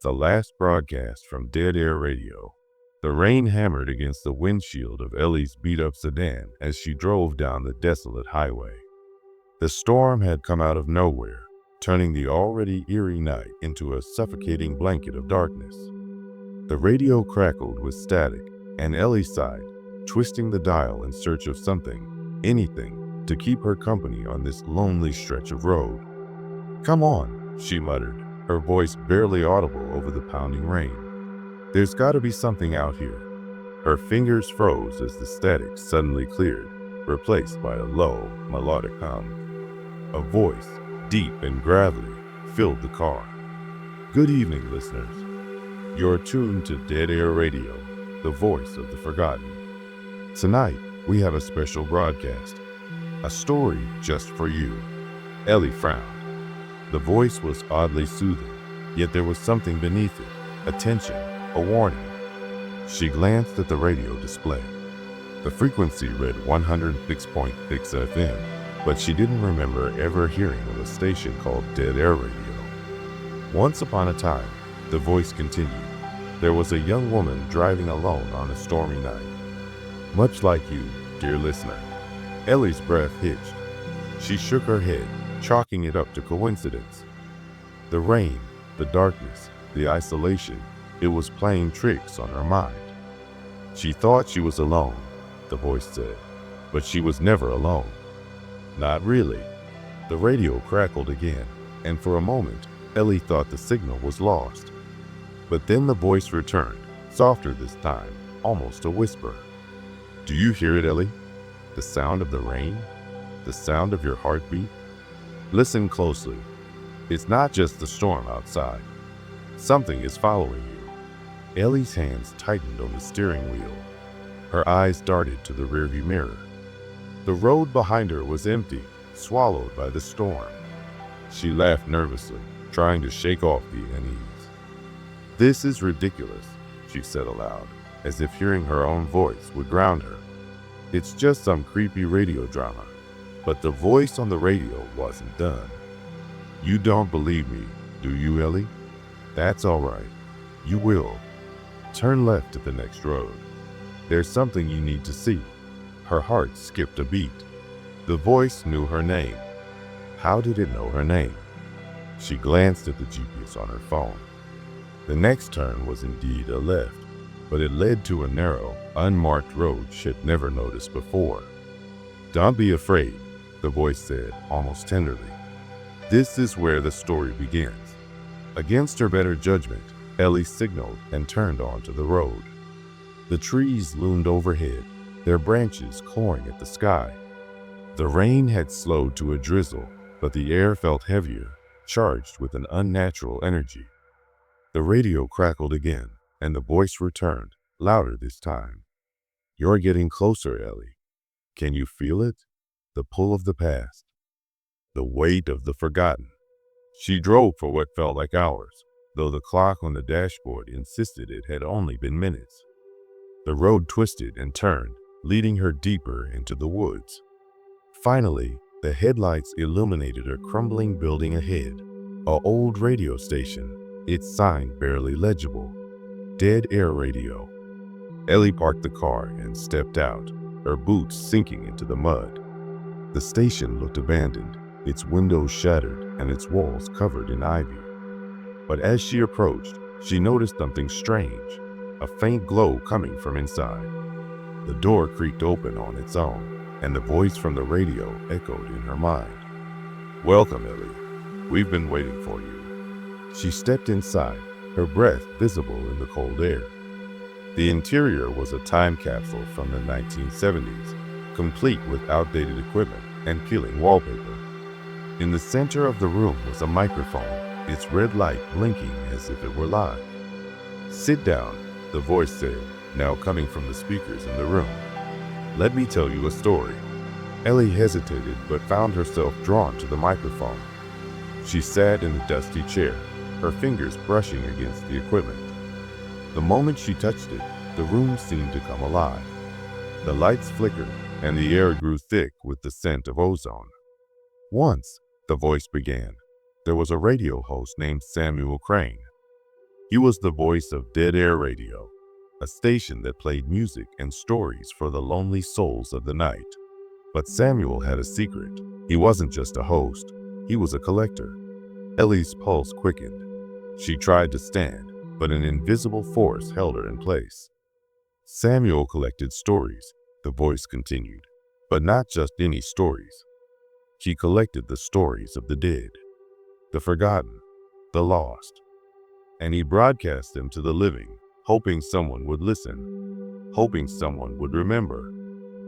The last broadcast from Dead Air Radio. The rain hammered against the windshield of Ellie's beat-up sedan as she drove down the desolate highway. The storm had come out of nowhere, turning the already eerie night into a suffocating blanket of darkness. The radio crackled with static, and Ellie sighed, twisting the dial in search of something, anything, to keep her company on this lonely stretch of road. "Come on," she muttered, her voice barely audible over the pounding rain. "There's got to be something out here." Her fingers froze as the static suddenly cleared, replaced by a low, melodic hum. A voice, deep and gravelly, filled the car. "Good evening, listeners. You're tuned to Dead Air Radio, the voice of the forgotten. Tonight, we have a special broadcast, a story just for you." Ellie frowned. The voice was oddly soothing, yet there was something beneath it, a tension, a warning. She glanced at the radio display. The frequency read 106.6 FM, but she didn't remember ever hearing of a station called Dead Air Radio. "Once upon a time," the voice continued, "there was a young woman driving alone on a stormy night. Much like you, dear listener." Ellie's breath hitched. She shook her head, chalking it up to coincidence. The rain, the darkness, the isolation, it was playing tricks on her mind. She thought she was alone, the voice said, but she was never alone. Not really. The radio crackled again, and for a moment, Ellie thought the signal was lost. But then the voice returned, softer this time, almost a whisper. "Do you hear it, Ellie? The sound of the rain? The sound of your heartbeat? Listen closely. It's not just the storm outside. Something is following you." Ellie's hands tightened on the steering wheel. Her eyes darted to the rearview mirror. The road behind her was empty, swallowed by the storm. She laughed nervously, trying to shake off the unease. "This is ridiculous," she said aloud, as if hearing her own voice would ground her. "It's just some creepy radio drama." But the voice on the radio wasn't done. "You don't believe me, do you, Ellie? That's all right. You will. Turn left at the next road. There's something you need to see." Her heart skipped a beat. The voice knew her name. How did it know her name? She glanced at the GPS on her phone. The next turn was indeed a left, but it led to a narrow, unmarked road she'd never noticed before. "Don't be afraid," the voice said, almost tenderly. "This is where the story begins." Against her better judgment, Ellie signaled and turned onto the road. The trees loomed overhead, their branches clawing at the sky. The rain had slowed to a drizzle, but the air felt heavier, charged with an unnatural energy. The radio crackled again, and the voice returned, louder this time. "You're getting closer, Ellie. Can you feel it? The pull of the past. The weight of the forgotten." She drove for what felt like hours, though the clock on the dashboard insisted it had only been minutes. The road twisted and turned, leading her deeper into the woods. Finally, the headlights illuminated a crumbling building ahead, an old radio station, its sign barely legible. Dead Air Radio. Ellie parked the car and stepped out, her boots sinking into the mud. The station looked abandoned, its windows shattered and its walls covered in ivy. But as she approached, she noticed something strange, a faint glow coming from inside. The door creaked open on its own, and the voice from the radio echoed in her mind. "Welcome, Ellie. We've been waiting for you." She stepped inside, her breath visible in the cold air. The interior was a time capsule from the 1970s, complete with outdated equipment and peeling wallpaper. In the center of the room was a microphone, its red light blinking as if it were live. "Sit down," the voice said, now coming from the speakers in the room. "Let me tell you a story." Ellie hesitated but found herself drawn to the microphone. She sat in a dusty chair, her fingers brushing against the equipment. The moment she touched it, the room seemed to come alive. The lights flickered, and the air grew thick with the scent of ozone. "Once," the voice began, "there was a radio host named Samuel Crane. He was the voice of Dead Air Radio, a station that played music and stories for the lonely souls of the night. But Samuel had a secret. He wasn't just a host, he was a collector. Ellie's pulse quickened. She tried to stand, but an invisible force held her in place. Samuel collected stories, the voice continued, but not just any stories. He collected the stories of the dead, the forgotten, the lost, and he broadcast them to the living, hoping someone would listen, hoping someone would remember.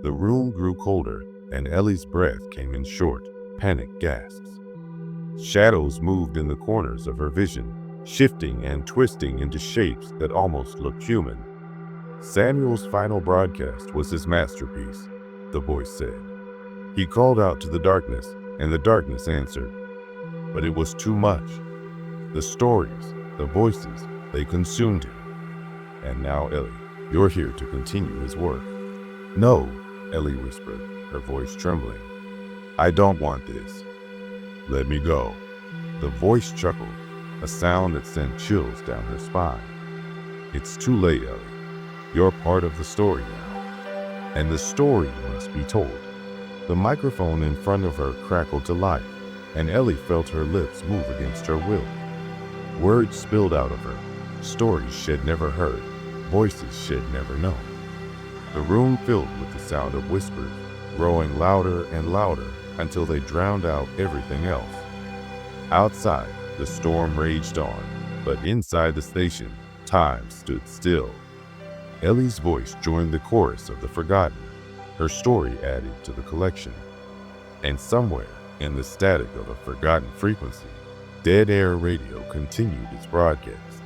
The room grew colder, and Ellie's breath came in short, panicked gasps. Shadows moved in the corners of her vision, shifting and twisting into shapes that almost looked human. Samuel's final broadcast was his masterpiece, the voice said. He called out to the darkness, and the darkness answered. But it was too much. The stories, the voices, they consumed him. And now, Ellie, you're here to continue his work. No, Ellie whispered, her voice trembling. I don't want this. Let me go. The voice chuckled, a sound that sent chills down her spine. It's too late, Ellie. You're part of the story now. And the story must be told. The microphone in front of her crackled to life, and Ellie felt her lips move against her will. Words spilled out of her, stories she'd never heard, voices she'd never known. The room filled with the sound of whispers, growing louder and louder until they drowned out everything else. Outside, the storm raged on, but inside the station, time stood still. Ellie's voice joined the chorus of the forgotten, her story added to the collection. And somewhere in the static of a forgotten frequency, Dead Air Radio continued its broadcast.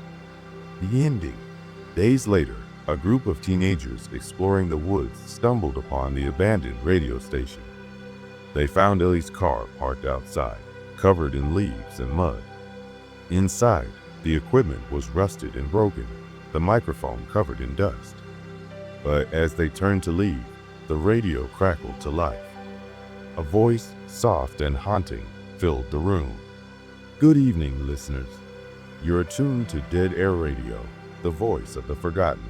The ending. Days later, a group of teenagers exploring the woods stumbled upon the abandoned radio station. They found Ellie's car parked outside, covered in leaves and mud. Inside, the equipment was rusted and broken, the microphone covered in dust. But as they turned to leave, the radio crackled to life. A voice, soft and haunting, filled the room. Good evening, listeners. You're attuned to Dead Air Radio, the voice of the forgotten.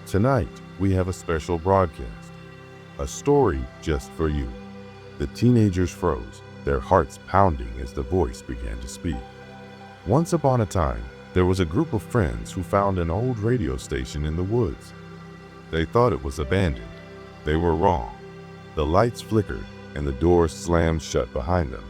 Tonight, we have a special broadcast, a story just for you. The teenagers froze, their hearts pounding as the voice began to speak. Once upon a time, there was a group of friends who found an old radio station in the woods. They thought it was abandoned. They were wrong. The lights flickered and the doors slammed shut behind them.